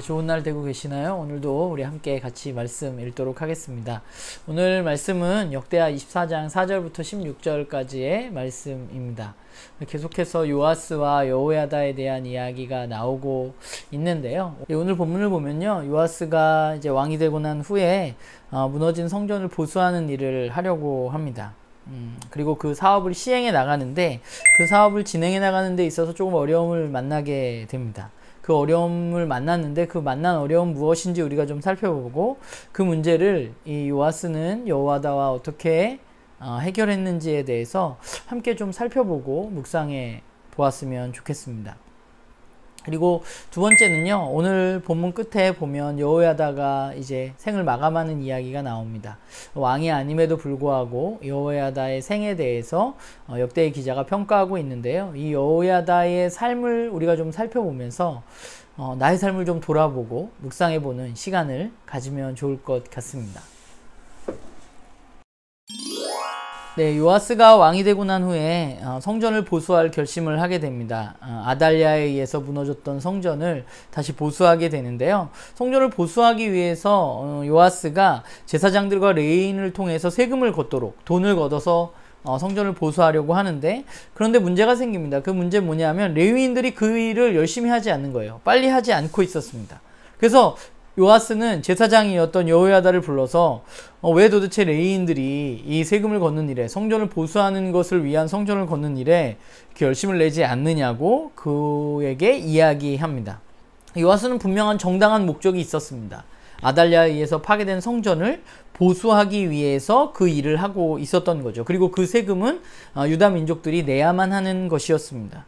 좋은 날 되고 계시나요? 오늘도 우리 함께 같이 말씀 읽도록 하겠습니다. 오늘 말씀은 역대하 24장 4절부터 16절까지의 말씀입니다. 계속해서 요아스와 여호야다에 대한 이야기가 나오고 있는데요. 오늘 본문을 보면요, 요아스가 이제 왕이 되고 난 후에 무너진 성전을 보수하는 일을 하려고 합니다. 그리고 그 사업을 시행해 나가는데, 그 사업을 진행해 나가는 데 있어서 조금 어려움을 만나게 됩니다. 그 어려움을 만났는데, 그 만난 어려움 무엇인지 우리가 좀 살펴보고, 그 문제를 이 요아스는 여호야다와 어떻게 해결했는지에 대해서 함께 좀 살펴보고 묵상해 보았으면 좋겠습니다. 그리고 두 번째는요, 오늘 본문 끝에 보면 여호야다가 이제 생을 마감하는 이야기가 나옵니다. 왕이 아님에도 불구하고 여호야다의 생에 대해서 역대의 기자가 평가하고 있는데요. 이 여호야다의 삶을 우리가 좀 살펴보면서 나의 삶을 좀 돌아보고 묵상해보는 시간을 가지면 좋을 것 같습니다. 네, 요아스가 왕이 되고 난 후에 성전을 보수할 결심을 하게 됩니다. 아달랴에 의해서 무너졌던 성전을 다시 보수하게 되는데요. 성전을 보수하기 위해서 요아스가 제사장들과 레위인을 통해서 세금을 걷도록 돈을 걷어서 성전을 보수하려고 하는데, 그런데 문제가 생깁니다. 그 문제는 뭐냐면 레위인들이 그 일을 열심히 하지 않는 거예요. 빨리 하지 않고 있었습니다. 그래서 요아스는 제사장이었던 여호야다를 불러서 왜 도대체 레위인들이 이 세금을 걷는 일에, 성전을 보수하는 것을 위한 성전을 걷는 일에 이렇게 열심을 내지 않느냐고 그에게 이야기합니다. 요아스는 분명한 정당한 목적이 있었습니다. 아달랴에 의해서 파괴된 성전을 보수하기 위해서 그 일을 하고 있었던 거죠. 그리고 그 세금은 유다 민족들이 내야만 하는 것이었습니다.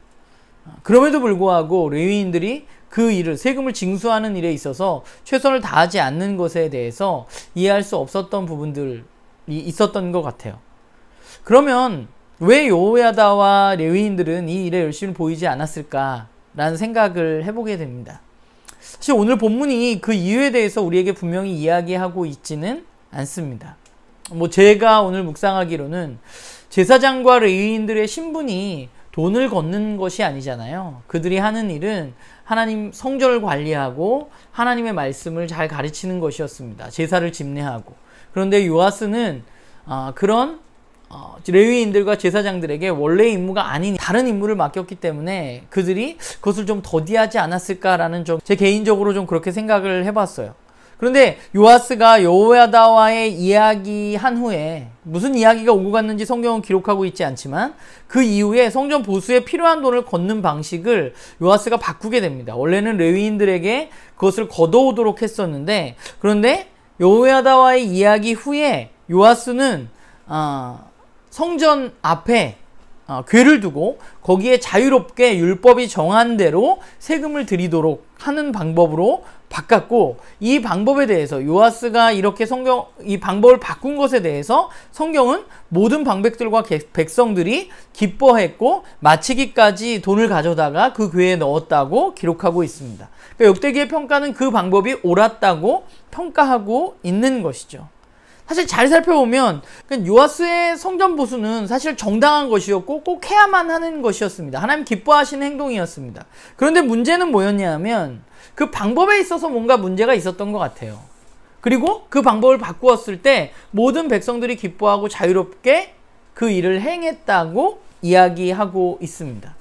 그럼에도 불구하고 레위인들이 그 일을, 세금을 징수하는 일에 있어서 최선을 다하지 않는 것에 대해서 이해할 수 없었던 부분들이 있었던 것 같아요. 그러면 왜 여호야다와 레위인들은 이 일에 열심히 보이지 않았을까라는 생각을 해보게 됩니다. 사실 오늘 본문이 그 이유에 대해서 우리에게 분명히 이야기하고 있지는 않습니다. 제가 오늘 묵상하기로는 제사장과 레위인들의 신분이 돈을 걷는 것이 아니잖아요. 그들이 하는 일은 하나님 성전을 관리하고 하나님의 말씀을 잘 가르치는 것이었습니다. 제사를 집례하고. 그런데 요아스는 그런 레위인들과 제사장들에게 원래의 임무가 아닌 다른 임무를 맡겼기 때문에 그들이 그것을 좀 더디하지 않았을까라는 제 개인적으로 좀 그렇게 생각을 해봤어요. 그런데 요아스가 여호야다와의 이야기한 후에 무슨 이야기가 오고 갔는지 성경은 기록하고 있지 않지만, 그 이후에 성전 보수에 필요한 돈을 걷는 방식을 요아스가 바꾸게 됩니다. 원래는 레위인들에게 그것을 걷어오도록 했었는데, 그런데 여호야다와의 이야기 후에 요아스는 성전 앞에 궤를 두고 거기에 자유롭게 율법이 정한 대로 세금을 드리도록 하는 방법으로 바꿨고, 이 방법에 대해서 요아스가 이렇게 이 방법을 바꾼 것에 대해서 성경은 모든 방백들과 백성들이 기뻐했고 마치기까지 돈을 가져다가 그 궤에 넣었다고 기록하고 있습니다. 그러니까 역대기의 평가는 그 방법이 옳았다고 평가하고 있는 것이죠. 사실 잘 살펴보면 요아스의 성전 보수는 사실 정당한 것이었고 꼭 해야만 하는 것이었습니다. 하나님 기뻐하시는 행동이었습니다. 그런데 문제는 뭐였냐면 그 방법에 있어서 뭔가 문제가 있었던 것 같아요. 그리고 그 방법을 바꾸었을 때 모든 백성들이 기뻐하고 자유롭게 그 일을 행했다고 이야기하고 있습니다.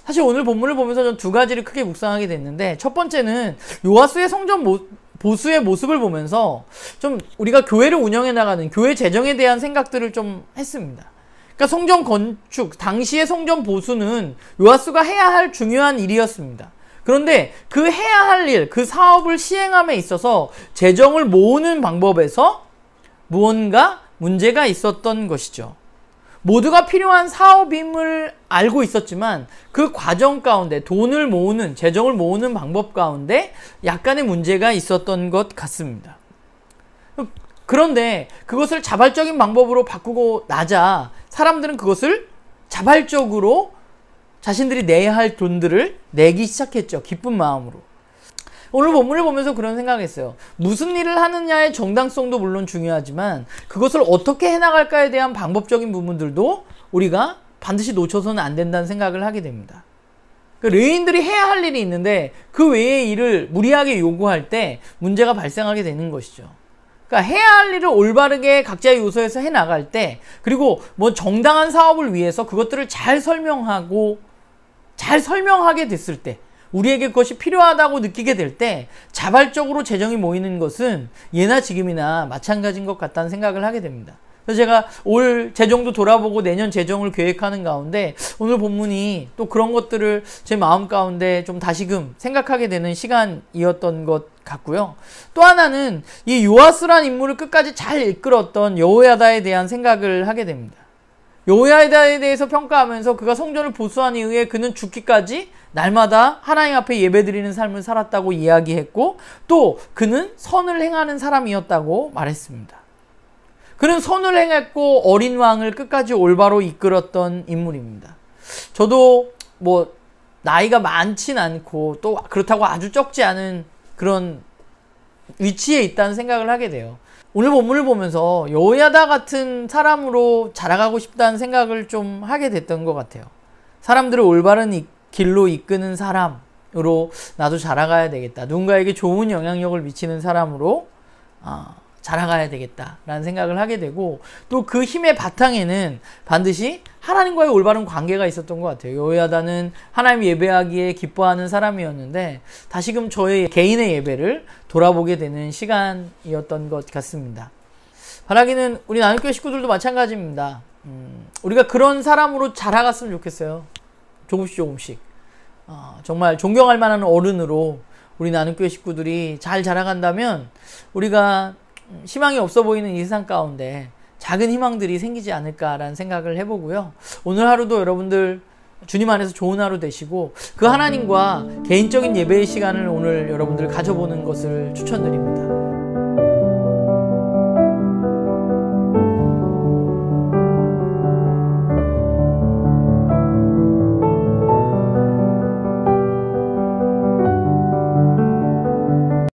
사실 오늘 본문을 보면서 전 두 가지를 크게 묵상하게 됐는데, 첫 번째는 요아스의 성전 보수의 모습을 보면서 좀 우리가 교회를 운영해 나가는 교회 재정에 대한 생각들을 좀 했습니다. 그러니까 성전 건축, 당시의 성전 보수는 요아스가 해야 할 중요한 일이었습니다. 그런데 그 해야 할 일, 그 사업을 시행함에 있어서 재정을 모으는 방법에서 무언가 문제가 있었던 것이죠. 모두가 필요한 사업임을 알고 있었지만 그 과정 가운데 돈을 모으는, 재정을 모으는 방법 가운데 약간의 문제가 있었던 것 같습니다. 그런데 그것을 자발적인 방법으로 바꾸고 나자 사람들은 그것을 자발적으로 자신들이 내야 할 돈들을 내기 시작했죠. 기쁜 마음으로. 오늘 본문을 보면서 그런 생각했어요. 무슨 일을 하느냐의 정당성도 물론 중요하지만 그것을 어떻게 해나갈까에 대한 방법적인 부분들도 우리가 반드시 놓쳐서는 안 된다는 생각을 하게 됩니다. 레위인들이 해야 할 일이 있는데 그 외의 일을 무리하게 요구할 때 문제가 발생하게 되는 것이죠. 그러니까 해야 할 일을 올바르게 각자의 요소에서 해 나갈 때, 그리고 뭐 정당한 사업을 위해서 그것들을 잘 설명하게 됐을 때, 우리에게 그것이 필요하다고 느끼게 될 때 자발적으로 재정이 모이는 것은 예나 지금이나 마찬가지인 것 같다는 생각을 하게 됩니다. 그래서 제가 올 재정도 돌아보고 내년 재정을 계획하는 가운데 오늘 본문이 또 그런 것들을 제 마음 가운데 좀 다시금 생각하게 되는 시간이었던 것 같고요. 또 하나는 이 요아스란 인물을 끝까지 잘 이끌었던 여호야다에 대한 생각을 하게 됩니다. 여호야다에 대해서 평가하면서 그가 성전을 보수한 이후에 그는 죽기까지 날마다 하나님 앞에 예배드리는 삶을 살았다고 이야기했고, 또 그는 선을 행하는 사람이었다고 말했습니다. 그는 선을 행했고 어린 왕을 끝까지 올바로 이끌었던 인물입니다. 저도 뭐 나이가 많진 않고 또 그렇다고 아주 적지 않은 그런 위치에 있다는 생각을 하게 돼요. 오늘 본문을 보면서 여호야다 같은 사람으로 자라가고 싶다는 생각을 좀 하게 됐던 것 같아요. 사람들을 올바른 길로 이끄는 사람으로 나도 자라가야 되겠다. 누군가에게 좋은 영향력을 미치는 사람으로 자라가야 되겠다라는 생각을 하게 되고, 또 그 힘의 바탕에는 반드시 하나님과의 올바른 관계가 있었던 것 같아요. 여호야다는 하나님 예배하기에 기뻐하는 사람이었는데 다시금 저의 개인의 예배를 돌아보게 되는 시간이었던 것 같습니다. 바라기는 우리 나눔교회 식구들도 마찬가지입니다. 우리가 그런 사람으로 자라갔으면 좋겠어요. 조금씩 정말 존경할 만한 어른으로 우리 나눔교회 식구들이 잘 자라간다면 우리가 희망이 없어 보이는 이 세상 가운데 작은 희망들이 생기지 않을까라는 생각을 해보고요. 오늘 하루도 여러분들 주님 안에서 좋은 하루 되시고 그 하나님과 개인적인 예배의 시간을 오늘 여러분들 가져보는 것을 추천드립니다.